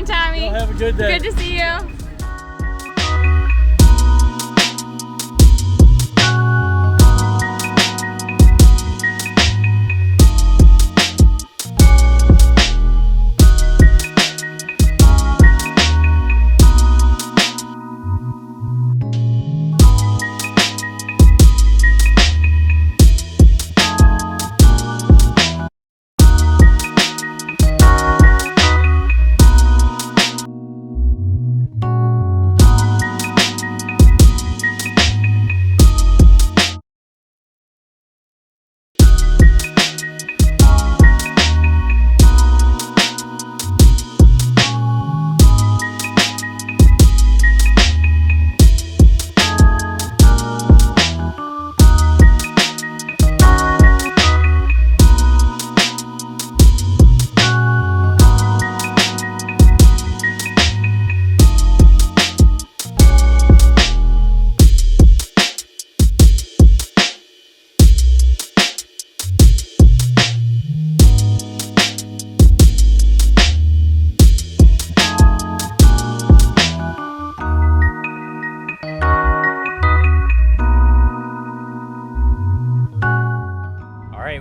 doing, Tommy? Well, have a good day. Good to see you.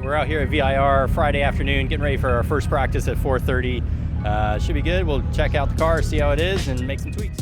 We're out here at VIR Friday afternoon, getting ready for our first practice at 4:30. Should be good. We'll check out the car, see how it is, and make some tweaks.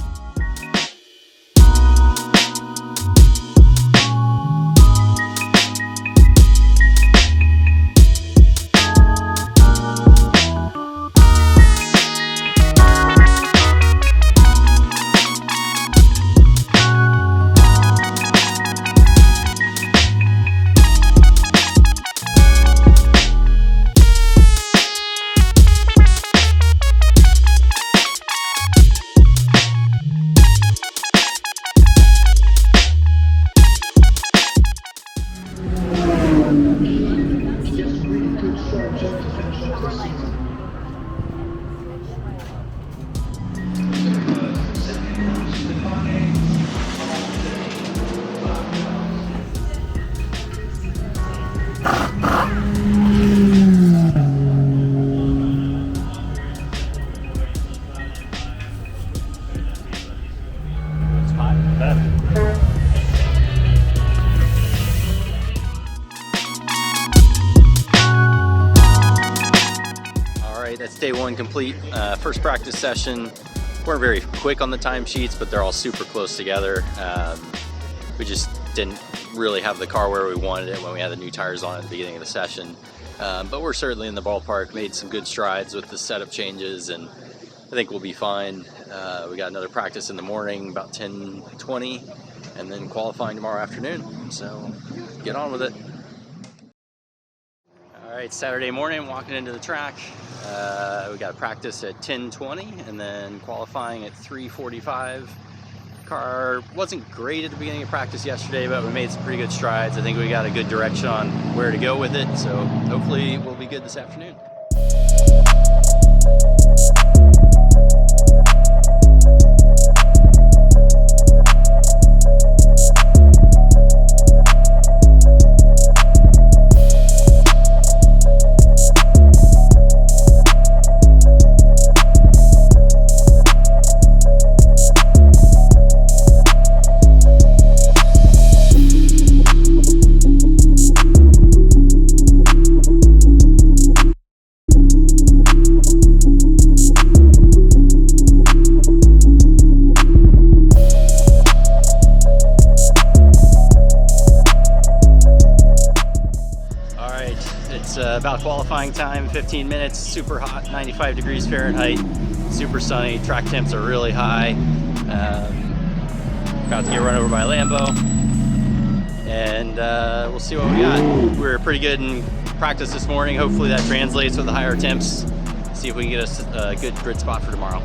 That's day one complete. First practice session. Weren't very quick on the timesheets, but they're all super close together. We just didn't really have the car where we wanted it when we had the new tires on at the beginning of the session. But we're certainly in the ballpark, made some good strides with the setup changes, and I think we'll be fine. We got another practice in the morning, about 10:20, and then qualifying tomorrow afternoon. So get on with it. All right, Saturday morning, walking into the track. We got practice at 10:20 and then qualifying at 3:45. Car wasn't great at the beginning of practice yesterday, but we made some pretty good strides. I think we got a good direction on where to go with it, so hopefully we'll be good this afternoon. It's about qualifying time, 15 minutes, super hot, 95 degrees Fahrenheit, super sunny, track temps are really high. About to get run over by a Lambo, and we'll see what we got. We were pretty good in practice this morning. Hopefully that translates with the higher temps. See if we can get us a good grid spot for tomorrow.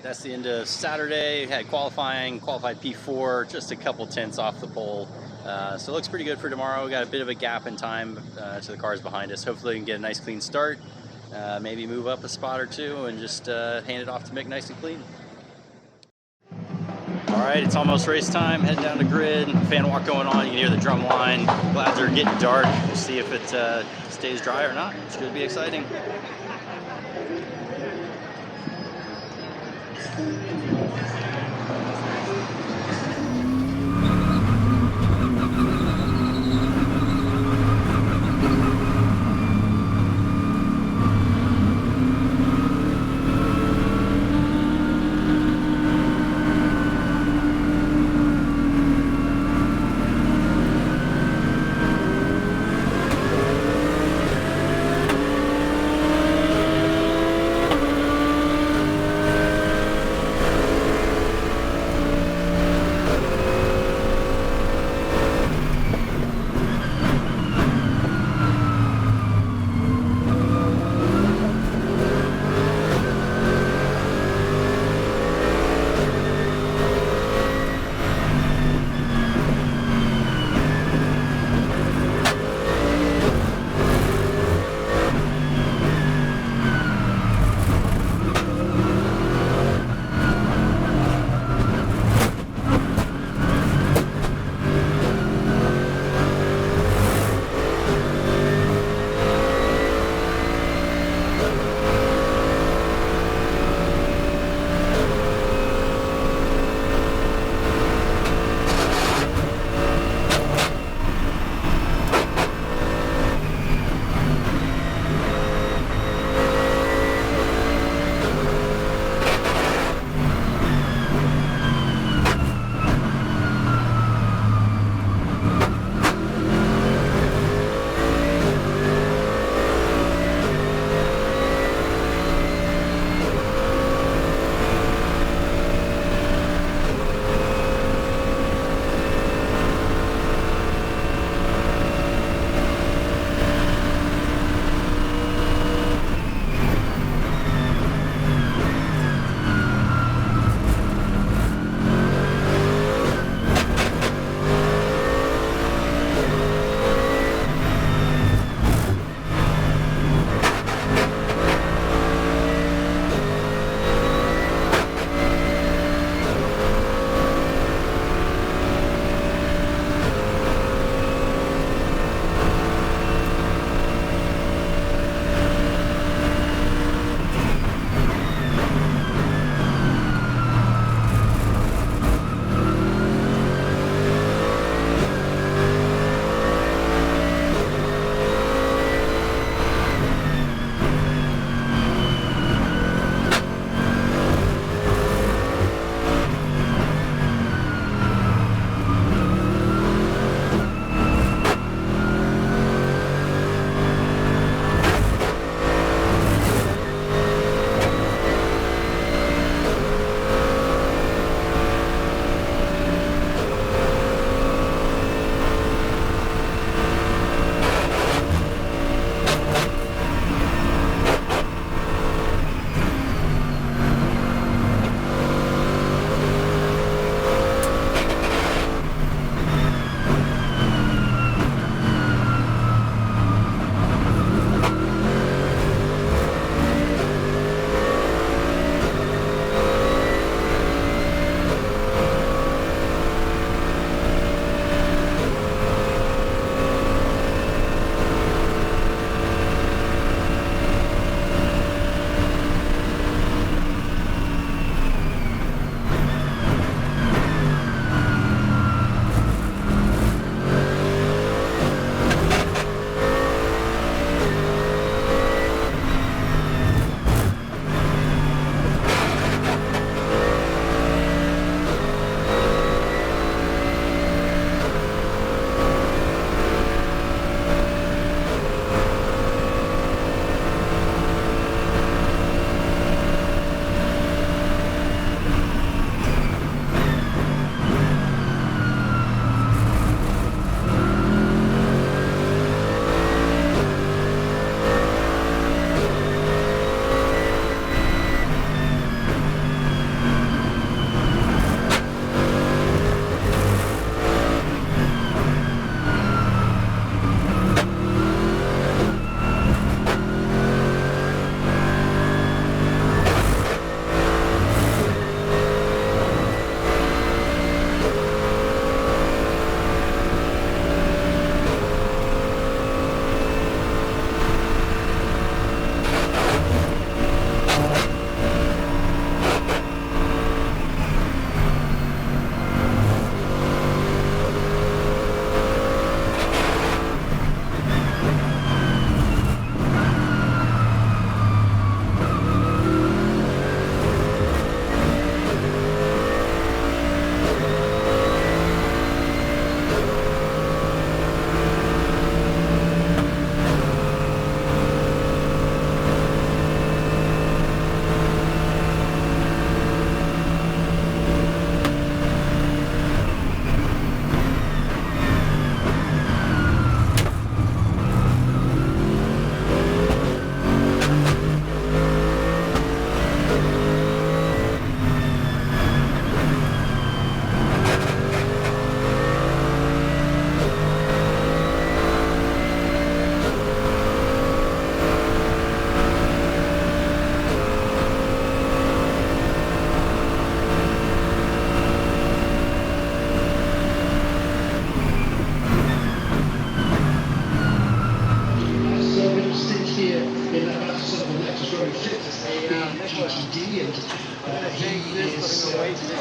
That's the end of Saturday. Had qualified P4, just a couple tenths off the pole. So it looks pretty good for tomorrow. We got a bit of a gap in time to the cars behind us. Hopefully we can get a nice clean start. Maybe move up a spot or two and just hand it off to Mick nice and clean. All right, it's almost race time. Heading down to grid. Fan walk going on. You can hear the drum line. Clouds are getting dark. We'll see if it stays dry or not. It's going to be exciting.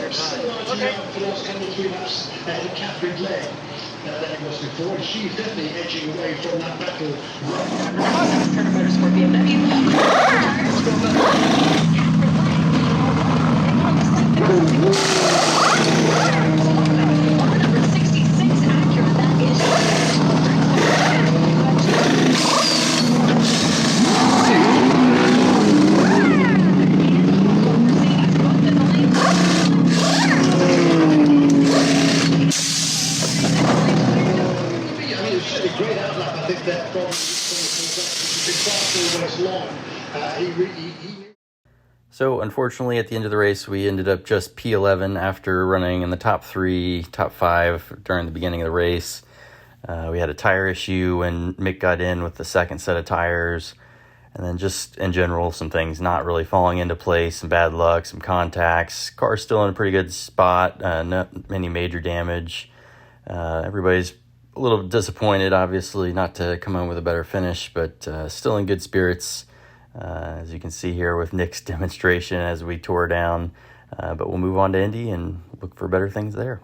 Okay. For those couple of 3 laps, the Catherine leg. Then it was before. She's definitely edging away from that battle. Turner Motorsport BMW. Number 66 Acura, that is. Great outlap, I think that from it's long. So unfortunately, at the end of the race, we ended up just P11 after running in the top 3, top 5 during the beginning of the race. We had a tire issue when Mick got in with the second set of tires. And then just in general, some things not really falling into place, some bad luck, some contacts. Car's still in a pretty good spot, not any major damage. Everybody's a little disappointed, obviously, not to come in with a better finish, but still in good spirits, as you can see here with Nick's demonstration as we tore down. But we'll move on to Indy and look for better things there.